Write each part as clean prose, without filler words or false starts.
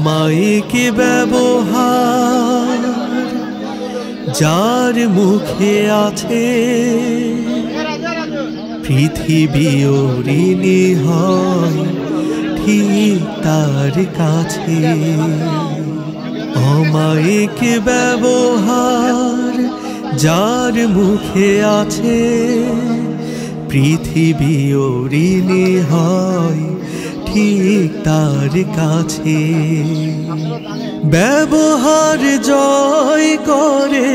অমায়িক ব্যবহার যার মুখে আছে, পৃথিবী ঋণী হয় ঠিক তার কাছে। অমায়িক ব্যবহার যার মুখে আছে, পৃথিবী ঋণী হয় ঠিক তার কাছে। ব্যবহার জয় করে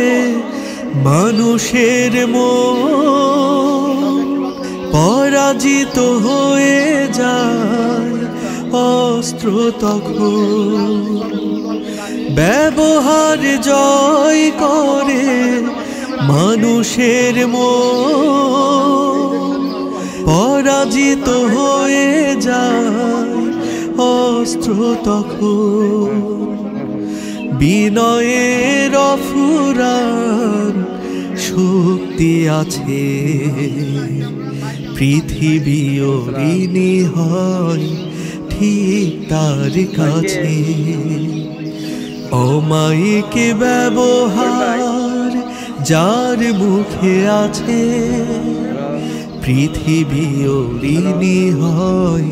মানুষের মন, পরাজিত হয়ে যায় অস্ত্র তখন। ব্যবহার জয় করে মানুষের মন, পরাজিত হয়ে যায় অস্ত্র তখন। বিনয়ের অফুরান শক্তি আছে, পৃথিবী ঋণী হয় ঠিক তার কাছে। অমায়িক ব্যবহার যার মুখে আছে, পৃথিবী ঋণী হয়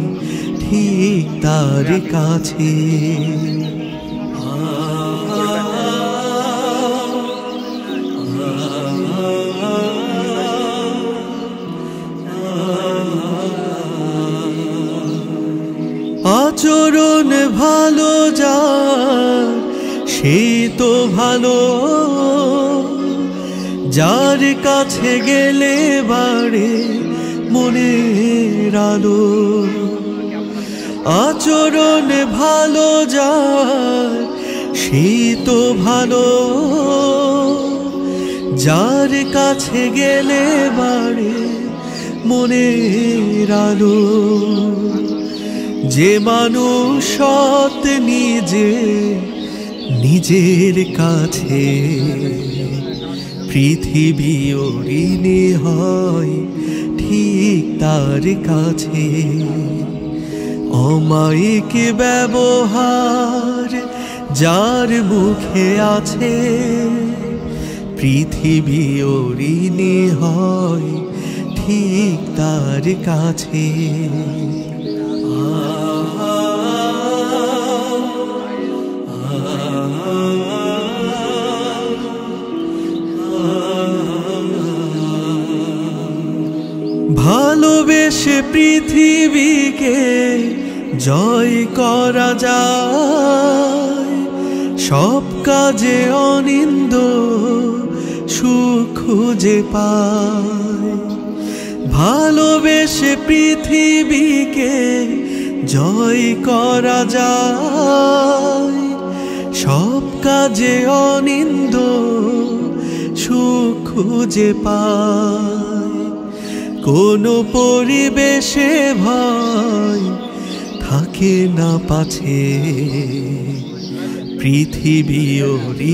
ঠিক তার কাছে। আচরণ ভালো যার সে তো ভালো, যার কাছে গেলে বাড়ে মনের আলো। আচরণ ভালো যার সে তো ভালো, যার কাছে গেলে বাড়ে মনের আলো। যে মানুষ সৎ নিজের কাছে, পৃথিবী ঋণী হয় ঠিক তার কাছে। অমায়িক ব্যবহার যার মুখে আছে, পৃথিবী ঋণী হয় ঠিক তার কাছে। ভালোবেসে পৃথিবীকে জয় করা যায়, সব কাজে অনিন্দ সুখ খুঁজে পায়। ভালোবেসে পৃথিবীকে জয় করা যায়, সব কাজে অনিন্দ সুখ খুঁজে পায়। কোনো পরিবেশে ভয় থাকে না পাছে, পৃথিবী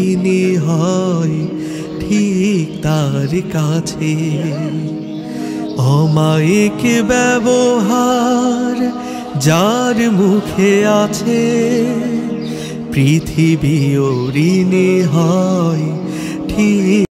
ঋণী হয় ঠিক তার কাছে। অমায়িক ব্যবহার যার মুখে আছে, পৃথিবী ঋণী হয় ঠিক